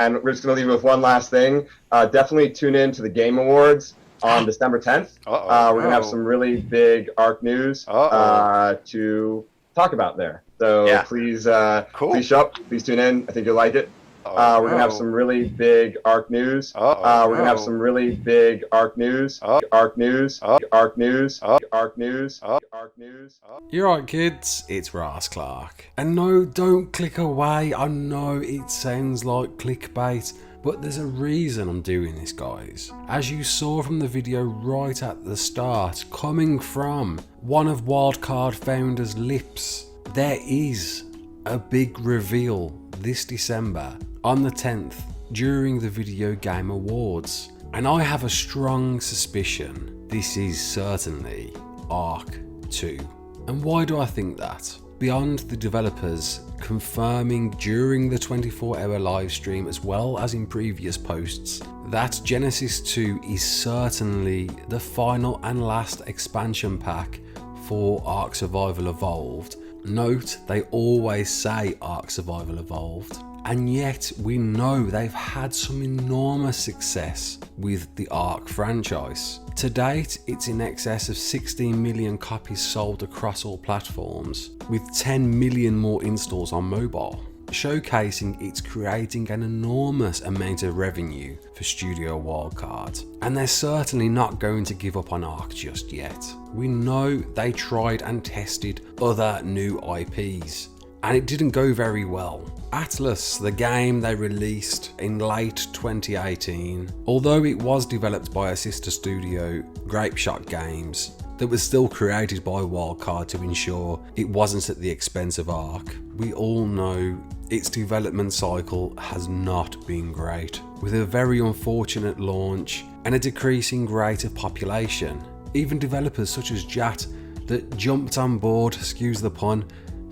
And we're just going to leave you with one last thing. Definitely tune in to the Game Awards on December 10th. We're going to have some really big ARK news to talk about there. So please show up. Please tune in. I think you'll like it. We're going to have some really big ARK news. We're going to have some really big ARK news. ARK news. ARK news. ARK news. ARK news. You're right, kids. It's Ras Clark. And no, don't click away. I know it sounds like clickbait, but there's a reason I'm doing this, guys. As you saw from the video right at the start, coming from one of Wildcard founder's lips, there is a big reveal this December on the 10th during the Video Game Awards. And I have a strong suspicion this is certainly ARK 2. And why do I think that? Beyond the developers confirming during the 24-hour live stream, as well as in previous posts, that Genesis 2 is certainly the final and last expansion pack for ARK Survival Evolved. Note, they always say ARK Survival Evolved, and yet we know they've had some enormous success with the ARK franchise. To date, it's in excess of 16 million copies sold across all platforms, with 10 million more installs on mobile, showcasing it's creating an enormous amount of revenue for Studio Wildcard. And they're certainly not going to give up on ARK just yet. We know they tried and tested other new IPs, and it didn't go very well. Atlas, the game they released in late 2018, although it was developed by a sister studio, Grapeshot Games, that was still created by Wildcard to ensure it wasn't at the expense of ARK, we all know its development cycle has not been great, with a very unfortunate launch and a decreasing rate of population. Even developers such as Jat that jumped on board, excuse the pun,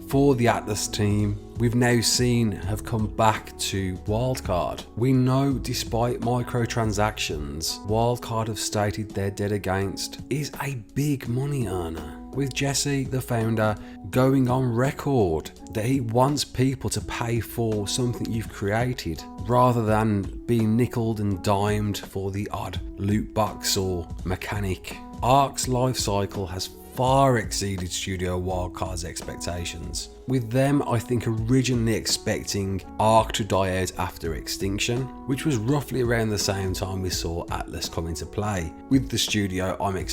for the Atlas team, we've now seen have come back to Wildcard. We know despite microtransactions, Wildcard have stated they're dead against is a big money earner, with Jesse, the founder, going on record that he wants people to pay for something you've created rather than being nickeled and dimed for the odd loot box or mechanic. ARK's life cycle has far exceeded Studio Wildcard's expectations, with them I think originally expecting ARK to die out after Extinction, which was roughly around the same time we saw Atlas come into play. With the studio I'm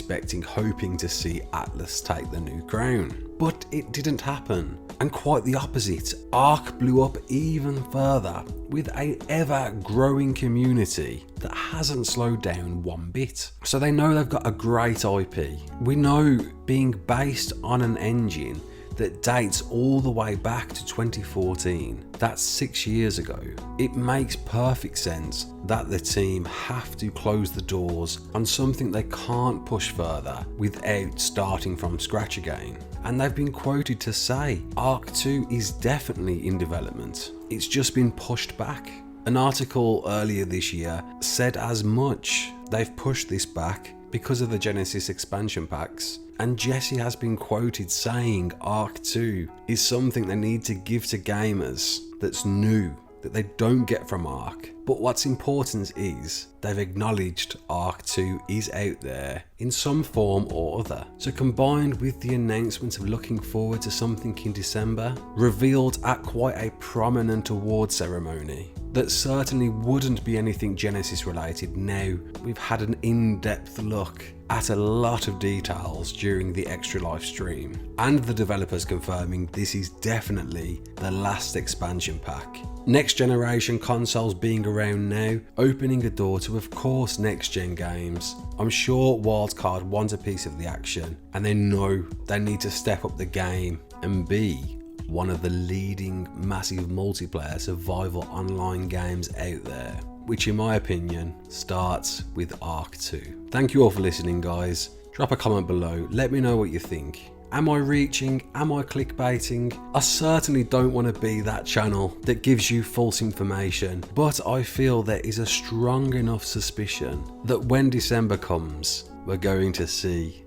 hoping to see Atlas take the new crown. But it didn't happen, and quite the opposite. ARK blew up even further, with an ever-growing community that hasn't slowed down one bit. So they know they've got a great IP. We know being based on an engine that dates all the way back to 2014, that's 6 years ago, it makes perfect sense that the team have to close the doors on something they can't push further without starting from scratch again. And they've been quoted to say ARK 2 is definitely in development, it's just been pushed back. An article earlier this year said as much. They've pushed this back because of the Genesis expansion packs, and Jesse has been quoted saying ARK 2 is something they need to give to gamers that's new, that they don't get from ARK. But what's important is they've acknowledged ARK 2 is out there in some form or other. So combined with the announcement of looking forward to something in December, revealed at quite a prominent award ceremony, that certainly wouldn't be anything Genesis related. Now we've had an in-depth look at a lot of details during the extra live stream, and the developers confirming this is definitely the last expansion pack. Next generation consoles being around now, opening a door to of course next gen games. I'm sure Wildcard wants a piece of the action, and they know they need to step up the game and be one of the leading massive multiplayer survival online games out there, which in my opinion starts with ARK 2. Thank you all for listening, guys. Drop a comment below, let me know what you think. Am I reaching? Am I clickbaiting? I certainly don't want to be that channel that gives you false information, but I feel there is a strong enough suspicion that when December comes, we're going to see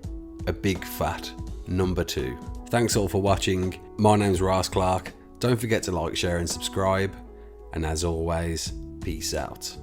a big fat number 2. Thanks all for watching. My name's Ras Clark. Don't forget to like, share and subscribe. And as always, Peace out.